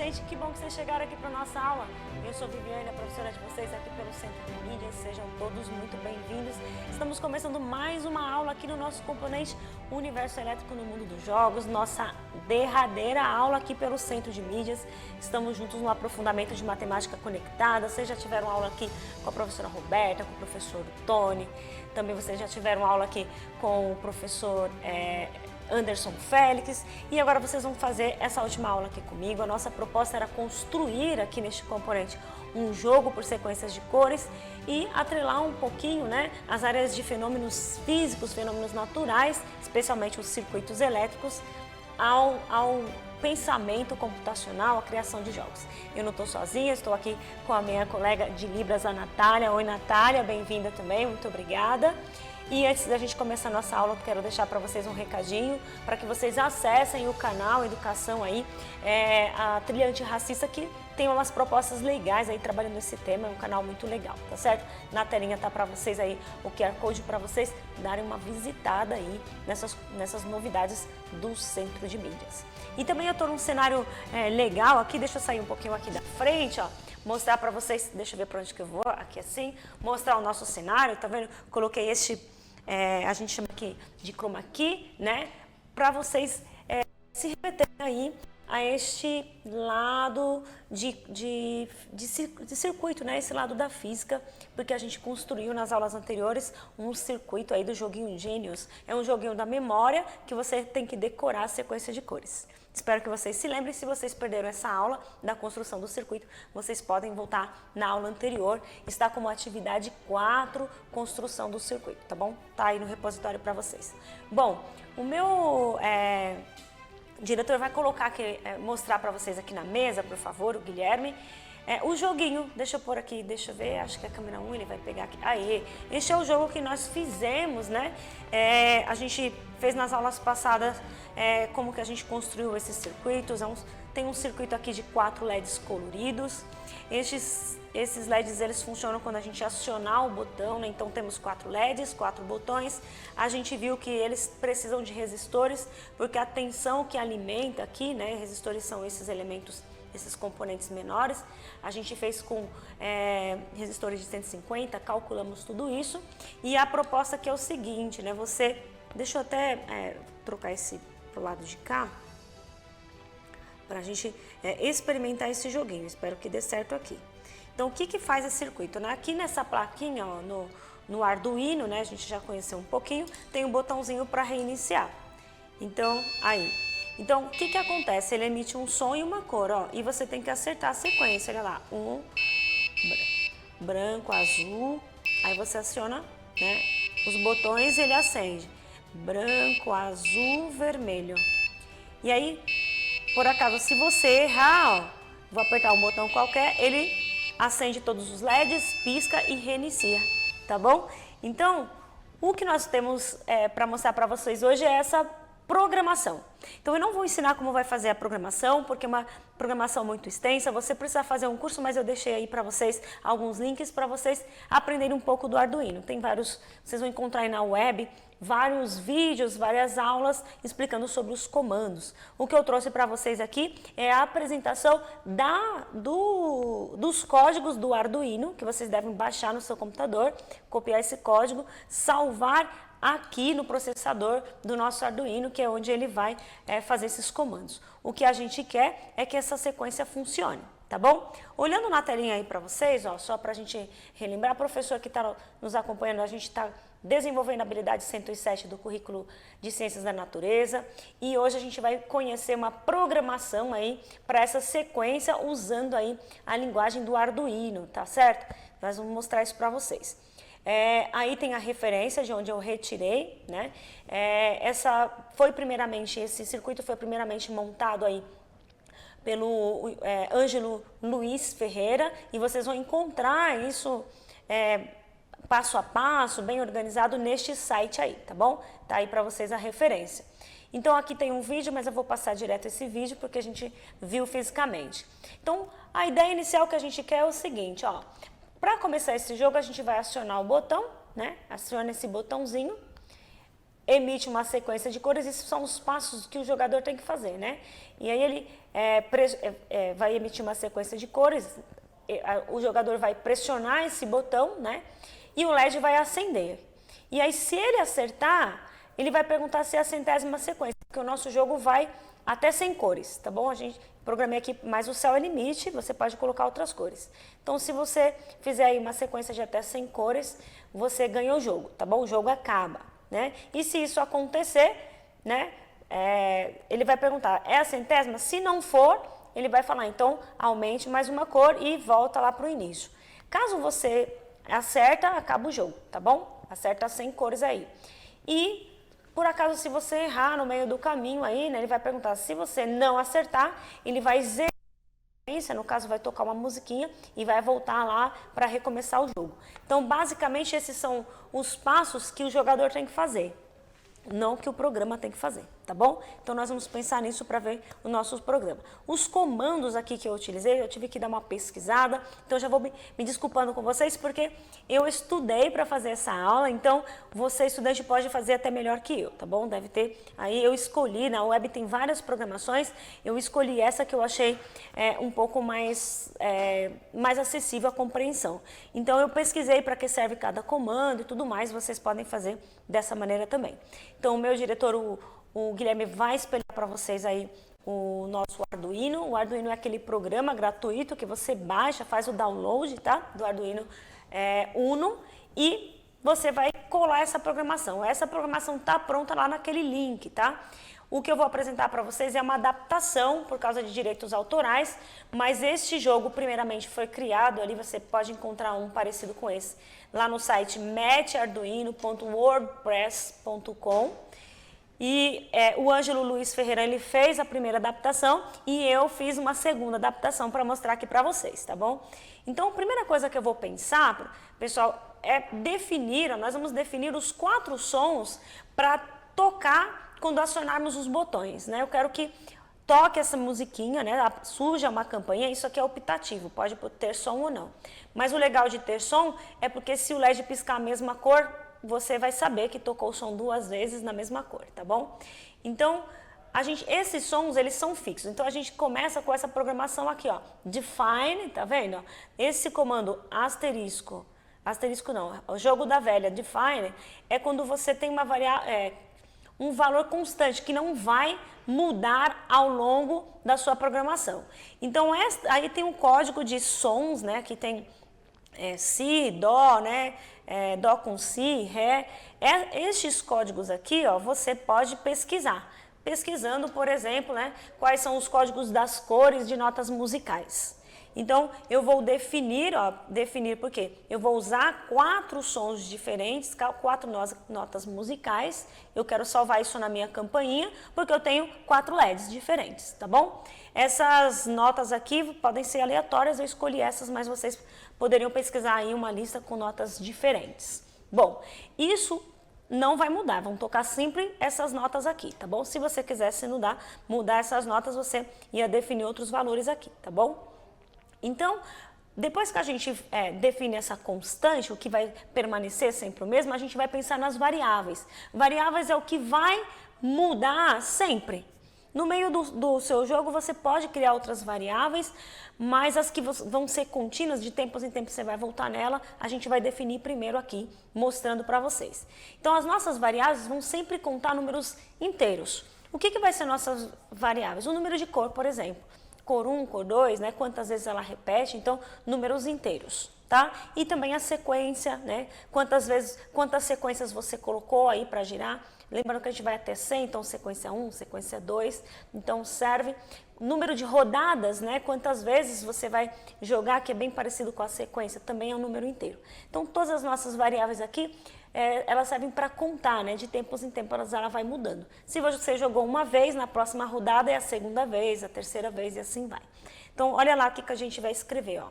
gente, que bom que vocês chegaram aqui para a nossa aula. Eu sou Viviane, a professora de vocês aqui pelo Centro de Mídias. Sejam todos muito bem-vindos. Estamos começando mais uma aula aqui no nosso componente Universo Elétrico no Mundo dos Jogos, nossa derradeira aula aqui pelo Centro de Mídias. Estamos juntos no aprofundamento de matemática conectada. Vocês já tiveram aula aqui com a professora Roberta, com o professor Tony. Também vocês já tiveram aula aqui com o professor Anderson Félix, e agora vocês vão fazer essa última aula aqui comigo. A nossa proposta era construir aqui neste componente um jogo por sequências de cores e atrelar um pouquinho, né, as áreas de fenômenos físicos, fenômenos naturais, especialmente os circuitos elétricos, ao pensamento computacional, à criação de jogos. Eu não estou sozinha, estou aqui com a minha colega de Libras, a Natália. Oi, Natália, bem-vinda também, muito obrigada. E antes da gente começar a nossa aula, eu quero deixar para vocês um recadinho, para que vocês acessem o canal Educação aí, a Trilha Antirracista, que tem umas propostas legais aí trabalhando esse tema, é um canal muito legal, tá certo? Na telinha tá para vocês aí o QR Code para vocês darem uma visitada aí nessas novidades do Centro de Mídias. E também eu tô num cenário legal aqui, deixa eu sair um pouquinho aqui da frente, ó. Mostrar para vocês, deixa eu ver para onde que eu vou, aqui assim, mostrar o nosso cenário, tá vendo? Coloquei a gente chama aqui de chroma key, né? Para vocês se remeterem aí a este lado de circuito, né? Esse lado da física, porque a gente construiu nas aulas anteriores um circuito aí do joguinho Genius. É um joguinho da memória que você tem que decorar a sequência de cores. Espero que vocês se lembrem. Se vocês perderam essa aula da construção do circuito, vocês podem voltar na aula anterior. Está como atividade 4, construção do circuito, tá bom? Tá aí no repositório para vocês. Bom, o meu diretor vai colocar aqui, mostrar para vocês aqui na mesa, por favor, o Guilherme. O joguinho, deixa eu pôr aqui, deixa eu ver, acho que a câmera 1 ele vai pegar aqui. Aí, este é o jogo que nós fizemos, né? A gente fez nas aulas passadas como que a gente construiu esses circuitos. Tem um circuito aqui de 4 LEDs coloridos. Esses LEDs eles funcionam quando a gente acionar o botão, né? Então temos 4 LEDs, 4 botões. A gente viu que eles precisam de resistores, porque a tensão que alimenta aqui, né? Resistores são esses elementos, esses componentes menores. A gente fez com resistores de 150, calculamos tudo isso. E a proposta aqui é o seguinte, né? Deixa eu até trocar esse pro lado de cá, para a gente experimentar esse joguinho. Espero que dê certo aqui. Então, o que faz esse circuito, né? Aqui nessa plaquinha, ó, no Arduino, né? A gente já conheceu um pouquinho, tem um botãozinho para reiniciar. Então, aí. Então, o que acontece? Ele emite um som e uma cor, ó, e você tem que acertar a sequência, olha lá, branco, azul, aí você aciona, né, os botões e ele acende, branco, azul, vermelho. E aí, por acaso, se você errar, ó, vou apertar um botão qualquer, ele acende todos os LEDs, pisca e reinicia, tá bom? Então, o que nós temos para mostrar para vocês hoje é essa programação. Então eu não vou ensinar como vai fazer a programação, porque é uma programação muito extensa, você precisa fazer um curso, mas eu deixei aí para vocês alguns links para vocês aprenderem um pouco do Arduino. Tem vários, vocês vão encontrar aí na web, vários vídeos, várias aulas explicando sobre os comandos. O que eu trouxe para vocês aqui é a apresentação dos códigos do Arduino, que vocês devem baixar no seu computador, copiar esse código, salvar aqui no processador do nosso Arduino, que é onde ele vai fazer esses comandos. O que a gente quer é que essa sequência funcione, tá bom? Olhando na telinha aí para vocês, ó, só para a gente relembrar, a professora que está nos acompanhando, a gente está desenvolvendo a habilidade 107 do currículo de Ciências da Natureza, e hoje a gente vai conhecer uma programação aí para essa sequência usando aí a linguagem do Arduino, tá certo? Nós vamos mostrar isso para vocês. Aí tem a referência de onde eu retirei, né? Esse circuito foi primeiramente montado aí pelo Ângelo Luiz Ferreira, e vocês vão encontrar isso passo a passo, bem organizado neste site aí, tá bom? Tá aí para vocês a referência. Então aqui tem um vídeo, mas eu vou passar direto esse vídeo porque a gente viu fisicamente. Então a ideia inicial que a gente quer é o seguinte, ó. Para começar esse jogo, a gente vai acionar o botão, né? Aciona esse botãozinho. emite uma sequência de cores, esses são os passos que o jogador tem que fazer, né? E aí ele vai emitir uma sequência de cores, o jogador vai pressionar esse botão, né? E o LED vai acender. E aí, se ele acertar, ele vai perguntar se é a centésima sequência, porque o nosso jogo vai até 100 cores, tá bom? A gente programei aqui, mas o céu é limite, você pode colocar outras cores. Então, se você fizer aí uma sequência de até 100 cores, você ganha o jogo, tá bom? O jogo acaba, né? E se isso acontecer, né, ele vai perguntar, é a centésima? Se não for, ele vai falar, então, aumente mais uma cor e volta lá para o início. Caso você acerta, acaba o jogo, tá bom? Acerta 100 cores aí. E, por acaso, se você errar no meio do caminho aí, né, ele vai perguntar, se você não acertar, ele vai zerar, no caso vai tocar uma musiquinha e vai voltar lá para recomeçar o jogo. Então, basicamente, esses são os passos que o jogador tem que fazer, não que o programa tem que fazer, tá bom? Então, nós vamos pensar nisso para ver o nosso programa. Os comandos aqui que eu utilizei, eu tive que dar uma pesquisada, então já vou me desculpando com vocês, porque eu estudei para fazer essa aula, então você, estudante, pode fazer até melhor que eu, tá bom? Deve ter, aí eu escolhi, na web tem várias programações, eu escolhi essa que eu achei um pouco mais acessível à compreensão. Então, eu pesquisei para que serve cada comando e tudo mais, vocês podem fazer dessa maneira também. Então, o meu diretor, o Guilherme, vai espelhar para vocês aí o nosso Arduino. O Arduino é aquele programa gratuito que você baixa, faz o download, tá? Do Arduino Uno, e você vai colar essa programação. Essa programação tá pronta lá naquele link, tá? O que eu vou apresentar para vocês é uma adaptação por causa de direitos autorais, mas este jogo primeiramente foi criado ali, você pode encontrar um parecido com esse, lá no site matcharduino.wordpress.com. E o Ângelo Luiz Ferreira, ele fez a primeira adaptação e eu fiz uma segunda adaptação para mostrar aqui para vocês, tá bom? Então, a primeira coisa que eu vou pensar, pessoal, é definir, nós vamos definir os 4 sons para tocar quando acionarmos os botões, né? Eu quero que toque essa musiquinha, né? Surja uma campainha, isso aqui é optativo, pode ter som ou não. Mas o legal de ter som é porque se o LED piscar a mesma cor, você vai saber que tocou o som 2 vezes na mesma cor, tá bom? Então, esses sons, eles são fixos. Então, a gente começa com essa programação aqui, ó. Define, tá vendo? Esse comando asterisco não, o jogo da velha, define, é quando você tem uma um valor constante que não vai mudar ao longo da sua programação. Então, aí tem um código de sons, né, que tem si, dó, né, dó com si, ré. Estes códigos aqui, ó, você pode pesquisar. Pesquisando, por exemplo, né, quais são os códigos das cores de notas musicais. Então, eu vou definir porque eu vou usar 4 sons diferentes, 4 notas musicais. Eu quero salvar isso na minha campainha, porque eu tenho 4 LEDs diferentes, tá bom? Essas notas aqui podem ser aleatórias, eu escolhi essas, mas vocês poderiam pesquisar aí uma lista com notas diferentes. Bom, isso não vai mudar, vão tocar sempre essas notas aqui, tá bom? Se você quisesse mudar essas notas, você ia definir outros valores aqui, tá bom? Então, depois que a gente define essa constante, o que vai permanecer sempre o mesmo, a gente vai pensar nas variáveis. Variáveis é o que vai mudar sempre. No meio do seu jogo, você pode criar outras variáveis, mas as que vão ser contínuas, de tempos em tempos você vai voltar nela, a gente vai definir primeiro aqui, mostrando para vocês. Então, as nossas variáveis vão sempre contar números inteiros. O que vai ser nossas variáveis? O número de cor, por exemplo. Cor 1, cor 2, né? Quantas vezes ela repete, então, números inteiros, tá? E também a sequência, né? Quantas sequências você colocou aí para girar. Lembrando que a gente vai até 100, então sequência 1, sequência 2, então serve. Número de rodadas, né? Quantas vezes você vai jogar, que é bem parecido com a sequência, também é um número inteiro. Então, todas as nossas variáveis aqui, elas servem para contar, né? De tempos em tempos ela vai mudando. Se você jogou uma vez, na próxima rodada é a segunda vez, a terceira vez e assim vai. Então, olha lá o que a gente vai escrever, ó.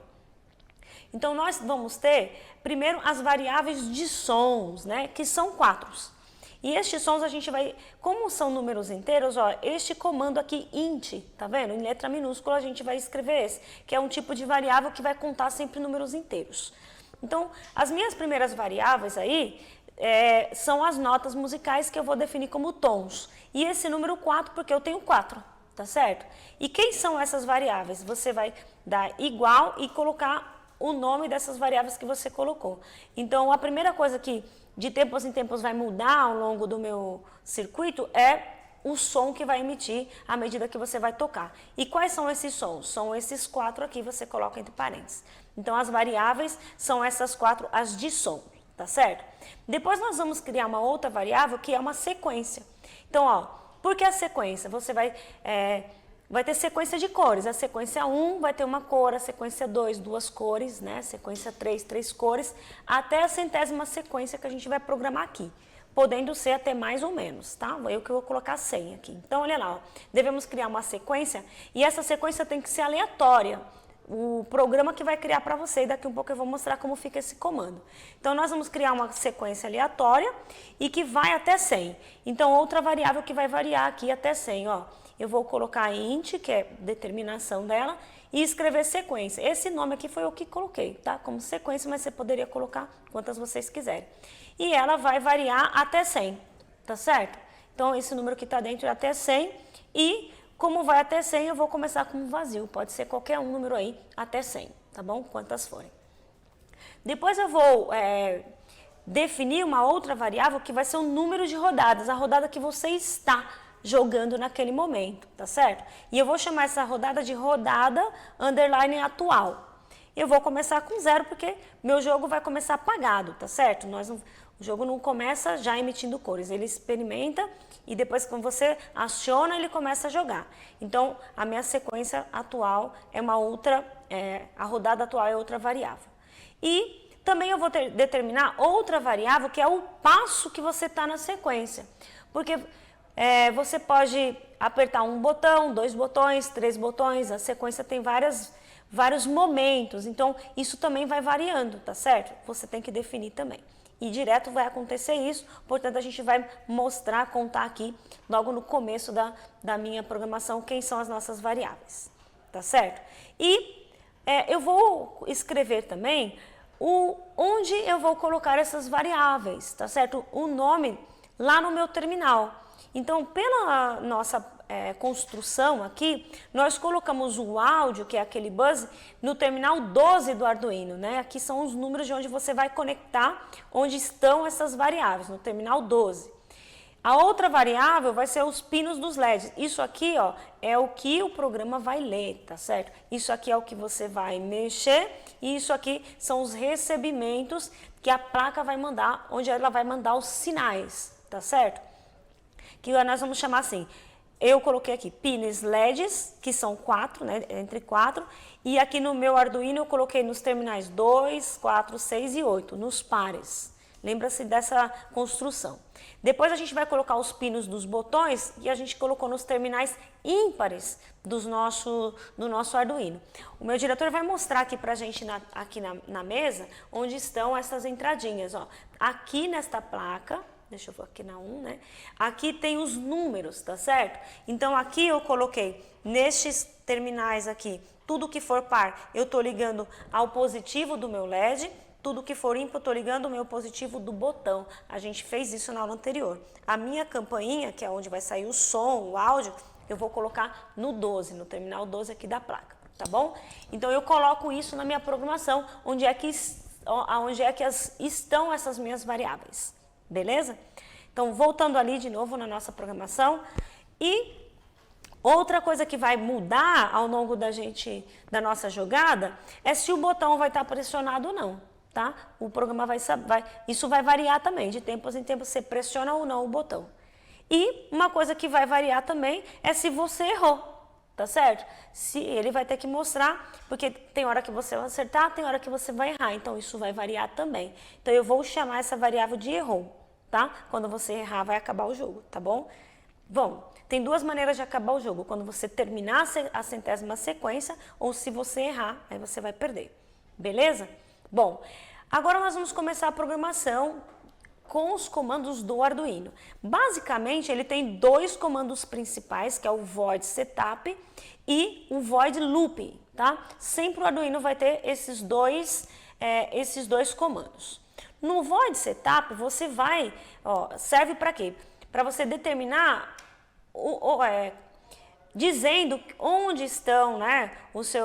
Então, nós vamos ter, primeiro, as variáveis de sons, né? Que são 4. E estes sons a gente vai, como são números inteiros, ó, este comando aqui, int, tá vendo? Em letra minúscula a gente vai escrever esse, que é um tipo de variável que vai contar sempre números inteiros. Então, as minhas primeiras variáveis aí, são as notas musicais que eu vou definir como tons. E esse número 4 porque eu tenho 4, tá certo? E quem são essas variáveis? Você vai dar igual e colocar o nome dessas variáveis que você colocou. Então, a primeira coisa que de tempos em tempos vai mudar ao longo do meu circuito é o som que vai emitir à medida que você vai tocar. E quais são esses sons? São esses 4 aqui, você coloca entre parênteses. Então, as variáveis são essas 4, as de som, tá certo? Depois nós vamos criar uma outra variável que é uma sequência. Então, ó, por que a sequência? Você vai ter sequência de cores. A sequência 1 vai ter uma cor, a sequência 2, 2 cores, né? Sequência 3, 3 cores, até a 100ª sequência que a gente vai programar aqui. Podendo ser até mais ou menos, tá? Eu que vou colocar 100 aqui. Então, olha lá, ó, devemos criar uma sequência e essa sequência tem que ser aleatória. O programa que vai criar para você, e daqui um pouco eu vou mostrar como fica esse comando. Então, nós vamos criar uma sequência aleatória e que vai até 100. Então, outra variável que vai variar aqui até 100, ó. Eu vou colocar int, que é determinação dela, e escrever sequência. Esse nome aqui foi o que coloquei, tá? Como sequência, mas você poderia colocar quantas vocês quiserem. E ela vai variar até 100, tá certo? Então, esse número que está dentro é até 100 e como vai até 100, eu vou começar com um vazio. Pode ser qualquer um número aí até 100, tá bom? Quantas forem. Depois eu vou definir uma outra variável que vai ser o número de rodadas, a rodada que você está jogando naquele momento, tá certo? E eu vou chamar essa rodada de rodada underline atual. Eu vou começar com 0 porque meu jogo vai começar apagado, tá certo? O jogo não começa já emitindo cores, ele experimenta e depois quando você aciona ele começa a jogar. Então a minha sequência atual é uma outra, a rodada atual é outra variável. E também eu vou determinar outra variável que é o passo que você está na sequência. Porque você pode apertar um botão, 2 botões, 3 botões, a sequência tem vários momentos, então isso também vai variando, tá certo? Você tem que definir também. E direto vai acontecer isso, portanto a gente vai mostrar, contar aqui, logo no começo da minha programação, quem são as nossas variáveis, tá certo? E eu vou escrever também onde eu vou colocar essas variáveis, tá certo? O nome lá no meu terminal. Então, pela nossa construção aqui, nós colocamos o áudio, que é aquele buzz, no terminal 12 do Arduino, né? Aqui são os números de onde você vai conectar, onde estão essas variáveis, no terminal 12. A outra variável vai ser os pinos dos LEDs. Isso aqui, ó, é o que o programa vai ler, tá certo? Isso aqui é o que você vai mexer e isso aqui são os recebimentos que a placa vai mandar, onde ela vai mandar os sinais, tá certo? Que nós vamos chamar assim, eu coloquei aqui pins LEDs, que são 4, né, entre 4, e aqui no meu Arduino eu coloquei nos terminais 2, 4, 6 e 8, nos pares. Lembra-se dessa construção. Depois a gente vai colocar os pinos dos botões e a gente colocou nos terminais ímpares do nosso Arduino. O meu diretor vai mostrar aqui pra gente aqui na mesa onde estão essas entradinhas, ó. Aqui nesta placa, deixa eu ver aqui na 1, né? Aqui tem os números, tá certo? Então aqui eu coloquei nestes terminais aqui, tudo que for par, eu tô ligando ao positivo do meu LED, tudo que for ímpar, eu tô ligando o meu positivo do botão. A gente fez isso na aula anterior. A minha campainha, que é onde vai sair o som, o áudio, eu vou colocar no 12, no terminal 12 aqui da placa, tá bom? Então eu coloco isso na minha programação, onde é que estão essas minhas variáveis. Beleza? Então, voltando ali de novo na nossa programação. E outra coisa que vai mudar ao longo da nossa jogada é se o botão vai estar pressionado ou não, tá? O programa isso vai variar também, de tempos em tempos você pressiona ou não o botão. E uma coisa que vai variar também é se você errou, tá certo? Se ele vai ter que mostrar, porque tem hora que você vai acertar, tem hora que você vai errar, então isso vai variar também. Então eu vou chamar essa variável de errou, tá? Quando você errar vai acabar o jogo, tá bom? Bom, tem duas maneiras de acabar o jogo, quando você terminar a 100ª sequência ou se você errar, aí você vai perder, beleza? Bom, agora nós vamos começar a programação com os comandos do Arduino. Basicamente, ele tem 2 comandos principais, que é o void setup e o void loop, tá? Sempre o Arduino vai ter esses dois comandos. No Void Setup, você vai, serve para quê? Para você determinar, dizendo onde estão, né,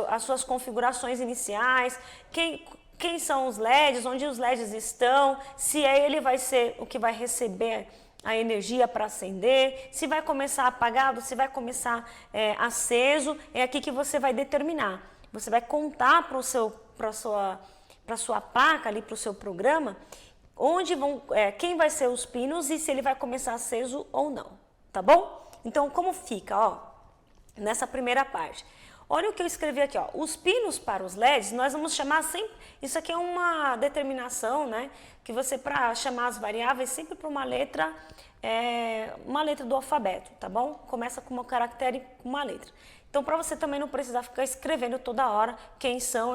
as suas configurações iniciais, quem são os LEDs, onde os LEDs estão, se ele vai ser o que vai receber a energia para acender, se vai começar apagado, se vai começar aceso, é aqui que você vai determinar. Você vai contar para sua placa ali, para o seu programa, onde quem vai ser os pinos e se ele vai começar aceso ou não, tá bom? Então, como fica, nessa primeira parte? Olha o que eu escrevi aqui, os pinos para os LEDs, nós vamos chamar sempre, isso aqui é uma determinação, né, que você, para chamar as variáveis, sempre para uma letra do alfabeto, tá bom? Começa com um caractere, com uma letra. Então, para você também não precisar ficar escrevendo toda hora quem são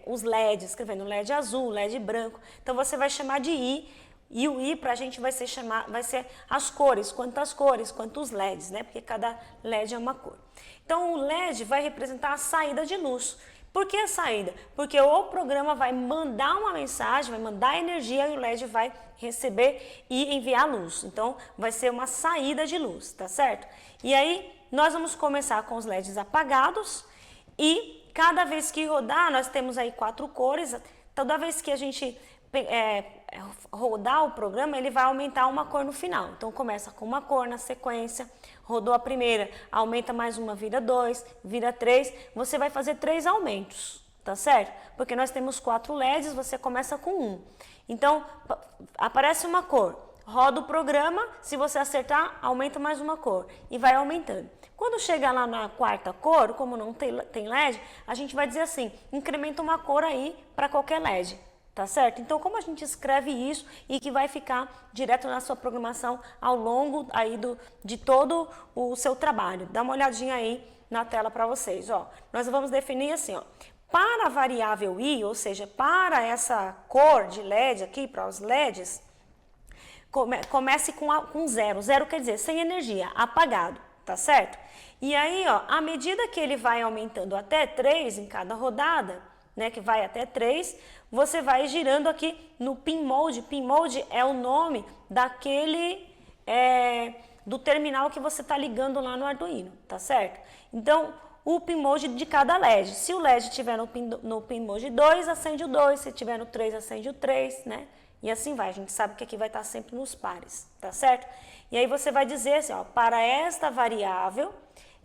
os LEDs, escrevendo LED azul, LED branco. Então, você vai chamar de I, e o I para a gente vai ser as cores, quantos LEDs, né? Porque cada LED é uma cor. Então, o LED vai representar a saída de luz. Por que a saída? Porque o programa vai mandar uma mensagem, vai mandar energia e o LED vai receber e enviar luz. Então, vai ser uma saída de luz, tá certo? E aí, nós vamos começar com os LEDs apagados e cada vez que rodar, nós temos aí 4 cores. Toda vez que a gente rodar o programa, ele vai aumentar uma cor no final. Então, começa com uma cor na sequência, rodou a primeira, aumenta mais uma, vira 2, vira 3. Você vai fazer 3 aumentos, tá certo? Porque nós temos 4 LEDs, você começa com 1. Então, aparece uma cor, roda o programa, se você acertar, aumenta mais uma cor e vai aumentando. Quando chegar lá na 4ª cor, como não tem LED, a gente vai dizer assim, incrementa uma cor aí para qualquer LED. Tá certo? Então, como a gente escreve isso e que vai ficar direto na sua programação ao longo aí de todo o seu trabalho? Dá uma olhadinha aí na tela para vocês, Nós vamos definir assim, para a variável I, ou seja, para essa cor de LED aqui, para os LEDs, comece com 0. 0 quer dizer sem energia, apagado, tá certo? E aí, à medida que ele vai aumentando até 3 em cada rodada, né, que vai até 3, você vai girando aqui no Pin Mode. Pin Mode é o nome do terminal que você está ligando lá no Arduino, tá certo? Então, o Pin Mode de cada LED. Se o LED estiver no Pin Mode 2, acende o 2. Se estiver no 3, acende o 3, né? E assim vai. A gente sabe que aqui vai estar sempre nos pares, tá certo? E aí você vai dizer assim, para esta variável,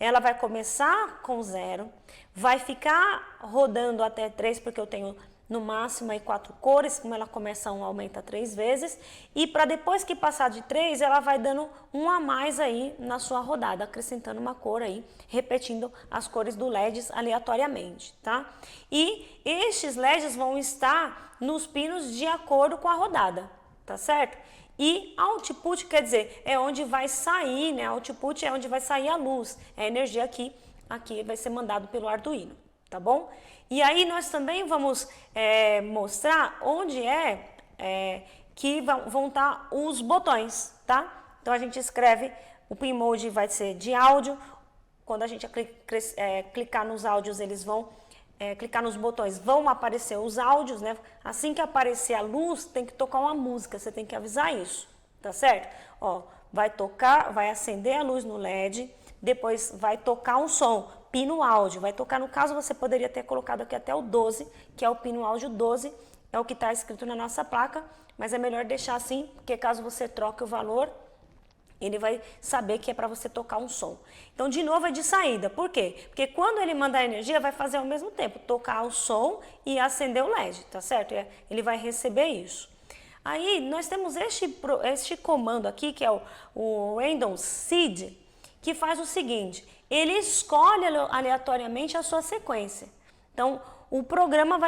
ela vai começar com 0, vai ficar rodando até 3, porque eu tenho no máximo aí 4 cores, como ela começa 1, aumenta 3 vezes, e para depois que passar de 3, ela vai dando um a mais aí na sua rodada, acrescentando uma cor aí, repetindo as cores do LEDs aleatoriamente, tá? E estes LEDs vão estar nos pinos de acordo com a rodada, tá certo? E output quer dizer, é onde vai sair, né? Output é onde vai sair a luz, é a energia aqui vai ser mandado pelo Arduino, tá bom? E aí nós também vamos mostrar onde que vão estar os botões, tá? Então a gente escreve, o Pin Mode vai ser de áudio, quando a gente clicar nos áudios, eles vão clicar nos botões, vão aparecer os áudios, né? Assim que aparecer a luz, tem que tocar uma música, você tem que avisar isso, tá certo? Vai tocar, vai acender a luz no LED, depois vai tocar um som, pino áudio, vai tocar, no caso você poderia ter colocado aqui até o 12, que é o pino áudio 12, é o que está escrito na nossa placa, mas é melhor deixar assim, porque caso você troque o valor, ele vai saber que é para você tocar um som. Então, de novo, é de saída. Por quê? Porque quando ele mandar energia, vai fazer ao mesmo tempo, tocar o som e acender o LED, tá certo? Ele vai receber isso. Aí, nós temos este comando aqui, que é o Random Seed, que faz o seguinte, ele escolhe aleatoriamente a sua sequência. Então, o programa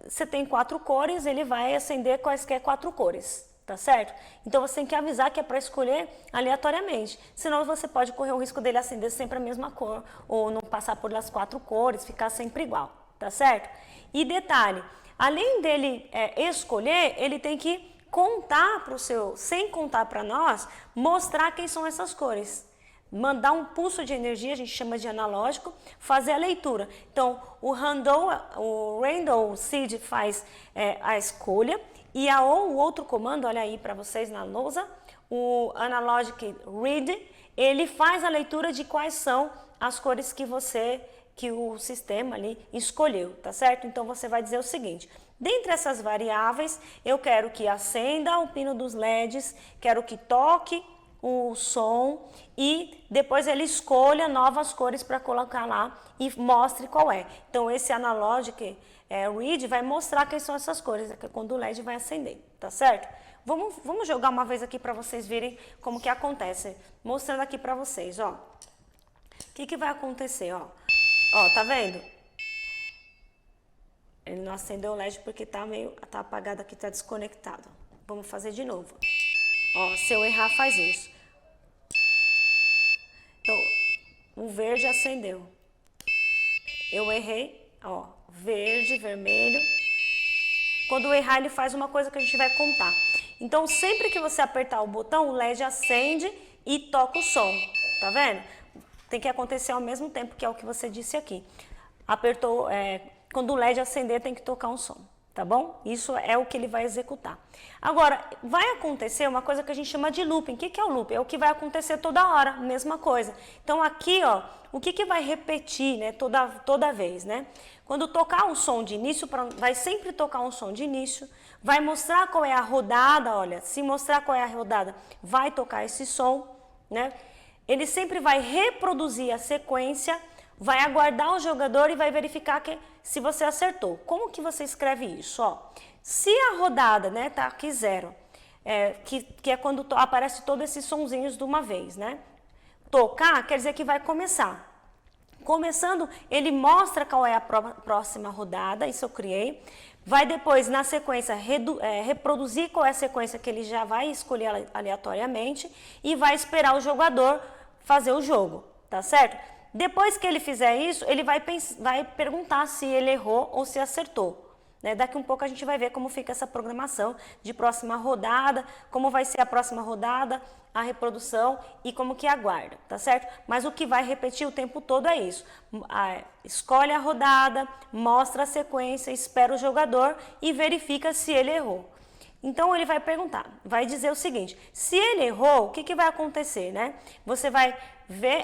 você tem 4 cores, ele vai acender quaisquer 4 cores. Tá certo? Então você tem que avisar que é para escolher aleatoriamente. Senão você pode correr o risco dele acender sempre a mesma cor ou não passar por as 4 cores, ficar sempre igual. Tá certo? E detalhe, além dele escolher, ele tem que contar para o sem contar para nós, mostrar quem são essas cores. mandar um pulso de energia, a gente chama de analógico, fazer a leitura. Então, o Randall Seed faz a escolha e o outro comando, olha aí para vocês na lousa, o Analogic Read, ele faz a leitura de quais são as cores que o sistema ali escolheu, tá certo? Então, você vai dizer o seguinte: dentre essas variáveis, eu quero que acenda o pino dos LEDs, quero que toque o som e depois ele escolha novas cores para colocar lá e mostre qual é. Então, esse Analogic Read vai mostrar quais são essas cores, que é quando o LED vai acender, tá certo? Vamos jogar uma vez aqui para vocês verem como que acontece. Mostrando aqui para vocês, ó. O que vai acontecer, ó? Ó, tá vendo? Ele não acendeu o LED porque tá apagado aqui, tá desconectado. Vamos fazer de novo. Ó, se eu errar, faz isso. Então, o verde acendeu. Eu errei, ó, verde, vermelho. Quando eu errar, ele faz uma coisa que a gente vai contar. Então, sempre que você apertar o botão, o LED acende e toca o som. Tá vendo? Tem que acontecer ao mesmo tempo, que é o que você disse aqui. Apertou, quando o LED acender, tem que tocar um som. Tá bom? Isso é o que ele vai executar. Agora, vai acontecer uma coisa que a gente chama de looping. O que é o looping? É o que vai acontecer toda hora, mesma coisa. Então, aqui, ó, o que vai repetir, né, toda vez, né? Quando tocar um som de início, vai sempre tocar um som de início, vai mostrar qual é a rodada, olha, se mostrar qual é a rodada, vai tocar esse som, né? Ele sempre vai reproduzir a sequência, vai aguardar o jogador e vai verificar se você acertou. Como que você escreve isso? Ó, se a rodada, né, tá aqui 0, que é quando aparece todos esses sonzinhos de uma vez, né? Tocar quer dizer que vai começar. Começando, ele mostra qual é a próxima rodada, isso eu criei. Vai depois, na sequência, reproduzir qual é a sequência que ele já vai escolher aleatoriamente e vai esperar o jogador fazer o jogo, tá certo? Depois que ele fizer isso, ele vai perguntar se ele errou ou se acertou. Né? Daqui um pouco a gente vai ver como fica essa programação de próxima rodada, como vai ser a próxima rodada, a reprodução e como que aguarda, tá certo? Mas o que vai repetir o tempo todo é isso. Escolhe a rodada, mostra a sequência, espera o jogador e verifica se ele errou. Então, ele vai perguntar, vai dizer o seguinte: se ele errou, o que vai acontecer, né? Você vai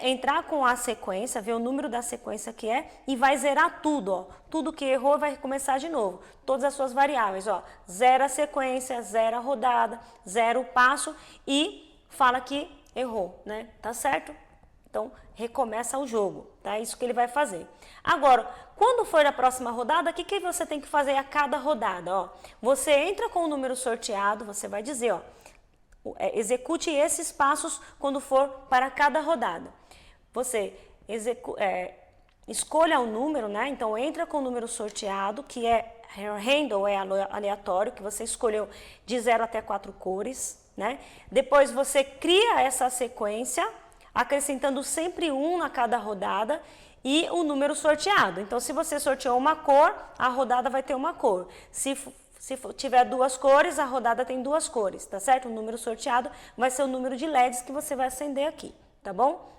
entrar com a sequência, ver o número da sequência que é e vai zerar tudo, ó. Tudo que errou vai começar de novo. Todas as suas variáveis, ó. Zera a sequência, zera a rodada, zera o passo e fala que errou, né? Tá certo? Então, recomeça o jogo, tá? Isso que ele vai fazer. Agora, quando for a próxima rodada, o que você tem que fazer a cada rodada, ó? Você entra com o número sorteado, você vai dizer, ó, execute esses passos quando for para cada rodada. Você escolha o número, né? Então, entra com o número sorteado, que é random, é aleatório, que você escolheu de 0 até 4 cores, né? Depois, você cria essa sequência, acrescentando sempre um a cada rodada e o número sorteado. Então, se você sorteou uma cor, a rodada vai ter uma cor. Se tiver 2 cores, a rodada tem 2 cores, tá certo? O número sorteado vai ser o número de LEDs que você vai acender aqui, tá bom?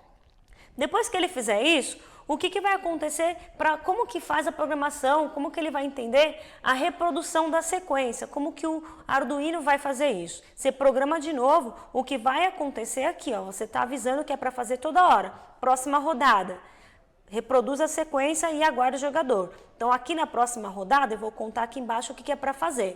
Depois que ele fizer isso, o que vai acontecer, como que faz a programação, como que ele vai entender a reprodução da sequência, como que o Arduino vai fazer isso. Você programa de novo, o que vai acontecer aqui, ó, você está avisando que é para fazer toda hora. Próxima rodada, reproduz a sequência e aguarda o jogador. Então, aqui na próxima rodada, eu vou contar aqui embaixo o que é para fazer.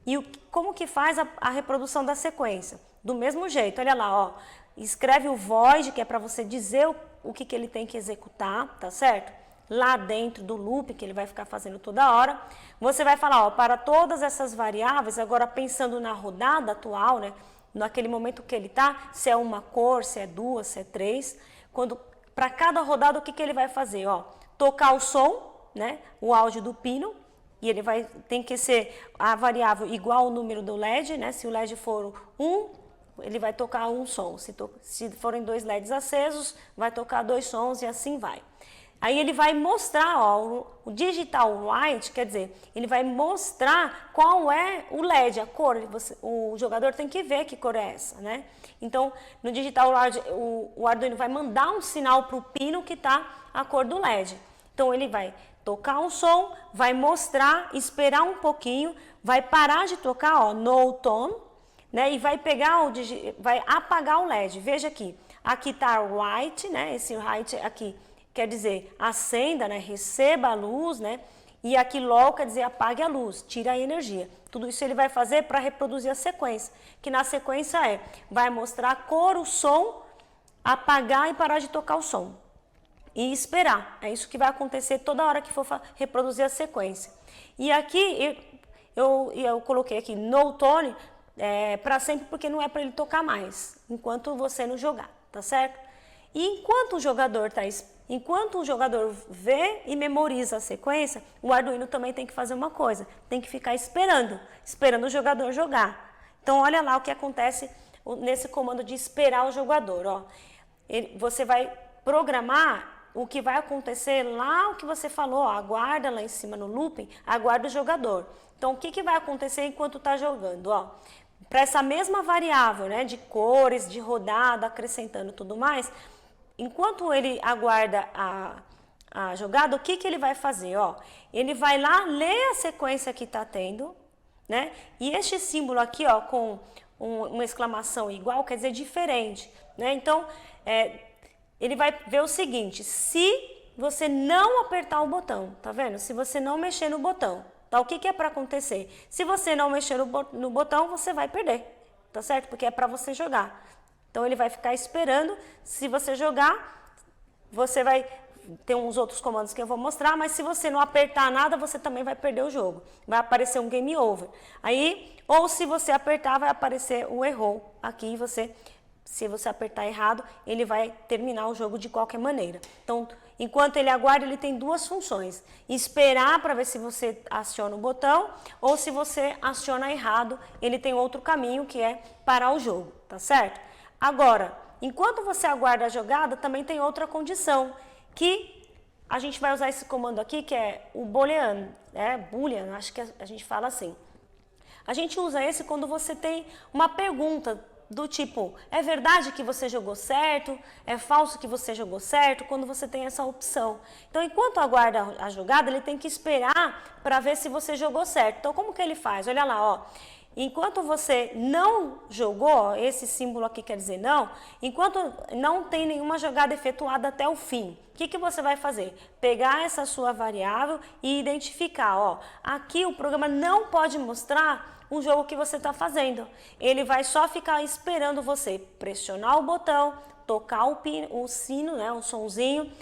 E como que faz a reprodução da sequência? Do mesmo jeito, olha lá, ó. Escreve o void, que é para você dizer o que ele tem que executar, tá certo? Lá dentro do loop, que ele vai ficar fazendo toda hora. Você vai falar, ó, para todas essas variáveis, agora pensando na rodada atual, né? Naquele momento que ele tá, se é uma cor, se é 2, se é 3. Para cada rodada, o que ele vai fazer? Ó, tocar o som, né? O áudio do pino. E ele tem que ser a variável igual ao número do LED, né? Se o LED for 1, ele vai tocar um som. Se forem 2 LEDs acesos, vai tocar 2 sons e assim vai. Aí ele vai mostrar, ó, o digital light, quer dizer, ele vai mostrar qual é o LED, a cor. O jogador tem que ver que cor é essa, né? Então, no digital light, o Arduino vai mandar um sinal para o pino que está a cor do LED. Então, ele vai tocar um som, vai mostrar, esperar um pouquinho, vai parar de tocar, ó, no tone, né? E vai pegar vai apagar o LED. Veja aqui, aqui está white, né? Esse white aqui quer dizer acenda, né? Receba a luz, né? E aqui low quer dizer apague a luz, tira a energia. Tudo isso ele vai fazer para reproduzir a sequência, que na sequência vai mostrar a cor, o som, apagar e parar de tocar o som. E esperar. É isso que vai acontecer toda hora que for reproduzir a sequência. E aqui eu coloquei aqui no tone para sempre, porque não é para ele tocar mais, enquanto você não jogar, tá certo? E enquanto o jogador vê e memoriza a sequência, o Arduino também tem que fazer uma coisa, tem que ficar esperando o jogador jogar. Então olha lá o que acontece nesse comando de esperar o jogador, ó. Você vai programar o que vai acontecer lá, o que você falou, ó, aguarda lá em cima no looping, aguarda o jogador. Então o que vai acontecer enquanto está jogando, ó? Para essa mesma variável, né, de cores, de rodada, acrescentando tudo mais, enquanto ele aguarda a jogada, o que ele vai fazer? Ó, ele vai lá ler a sequência que está tendo, né? E este símbolo aqui, ó, com uma exclamação igual, quer dizer diferente, né? Então, ele vai ver o seguinte: se você não apertar o botão, tá vendo? Se você não mexer no botão, tá? O que é para acontecer? Se você não mexer no botão, você vai perder, tá certo? Porque é para você jogar. Então, ele vai ficar esperando. Se você jogar, você vai ter uns outros comandos que eu vou mostrar, mas se você não apertar nada, você também vai perder o jogo. Vai aparecer um game over. Aí, ou se você apertar, vai aparecer o errou aqui. Se você apertar errado, ele vai terminar o jogo de qualquer maneira. Então, enquanto ele aguarda, ele tem duas funções: esperar para ver se você aciona o botão, ou se você aciona errado, ele tem outro caminho, que é parar o jogo, tá certo? Agora, enquanto você aguarda a jogada, também tem outra condição, que a gente vai usar esse comando aqui, que é o boolean, boolean, acho que a gente fala assim. A gente usa esse quando você tem uma pergunta do tipo, é verdade que você jogou certo? É falso que você jogou certo? Quando você tem essa opção. Então, enquanto aguarda a jogada, ele tem que esperar para ver se você jogou certo. Então, como que ele faz? Olha lá, ó. Enquanto você não jogou, esse símbolo aqui quer dizer não, enquanto não tem nenhuma jogada efetuada até o fim, o que você vai fazer? Pegar essa sua variável e identificar, ó, aqui o programa não pode mostrar o jogo que você está fazendo. Ele vai só ficar esperando você pressionar o botão, tocar o sino, né, o sonzinho,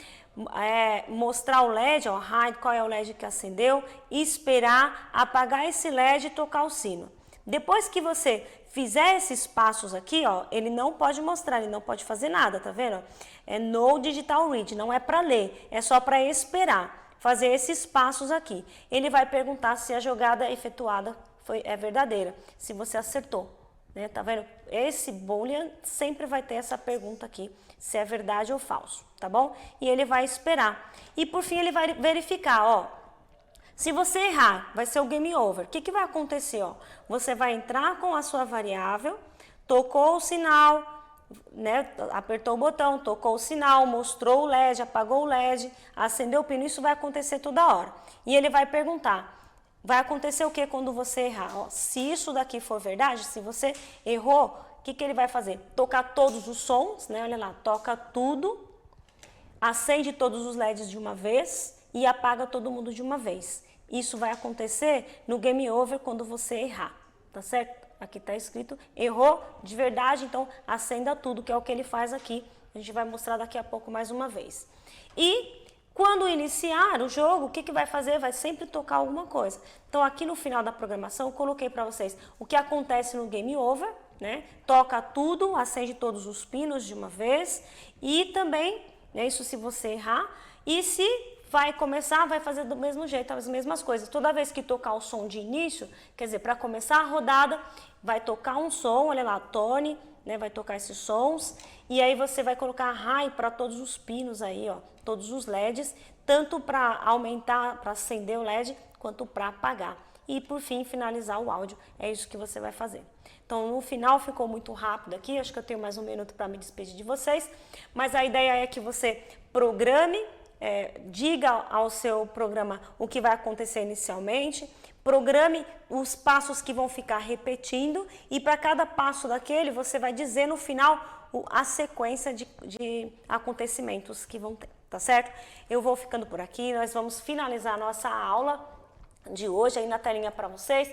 mostrar o LED, ó, hide qual é o LED que acendeu, esperar, apagar esse LED e tocar o sino. Depois que você fizer esses passos aqui, ó, ele não pode mostrar, ele não pode fazer nada, tá vendo? É no digital read, não é para ler, é só para esperar, fazer esses passos aqui. Ele vai perguntar se a jogada efetuada é verdadeira, se você acertou, né? Tá vendo? Esse boolean sempre vai ter essa pergunta aqui, se é verdade ou falso, tá bom? E ele vai esperar. E por fim ele vai verificar, ó. Se você errar, vai ser o game over. O que vai acontecer? Ó? Você vai entrar com a sua variável, tocou o sinal, né? Apertou o botão, tocou o sinal, mostrou o LED, apagou o LED, acendeu o pino. Isso vai acontecer toda hora. E ele vai perguntar, vai acontecer o que quando você errar? Ó, se isso daqui for verdade, se você errou, o que ele vai fazer? Tocar todos os sons, né? Olha lá, toca tudo, acende todos os LEDs de uma vez e apaga todo mundo de uma vez. Isso vai acontecer no game over quando você errar, tá certo? Aqui está escrito, errou de verdade, então acenda tudo, que é o que ele faz aqui. A gente vai mostrar daqui a pouco mais uma vez. E quando iniciar o jogo, o que vai fazer? Vai sempre tocar alguma coisa. Então aqui no final da programação eu coloquei para vocês o que acontece no game over, né? Toca tudo, acende todos os pinos de uma vez e também, né, isso se você errar, e se vai começar, vai fazer do mesmo jeito, as mesmas coisas. Toda vez que tocar o som de início, quer dizer, para começar a rodada, vai tocar um som, olha lá, tone, né, vai tocar esses sons, e aí você vai colocar high para todos os pinos aí, ó, todos os LEDs, tanto para aumentar, para acender o LED, quanto para apagar. E por fim, finalizar o áudio, é isso que você vai fazer. Então, no final ficou muito rápido aqui, acho que eu tenho mais um minuto para me despedir de vocês, mas a ideia é que você programe, diga ao seu programa o que vai acontecer inicialmente, programe os passos que vão ficar repetindo e para cada passo daquele você vai dizer no final a sequência de acontecimentos que vão ter, tá certo? Eu vou ficando por aqui, nós vamos finalizar a nossa aula de hoje aí na telinha para vocês,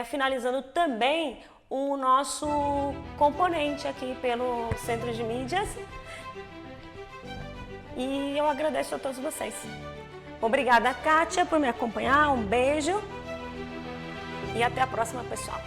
finalizando também o nosso componente aqui pelo Centro de Mídias. E eu agradeço a todos vocês. Obrigada, Kátia, por me acompanhar. Um beijo. E até a próxima, pessoal.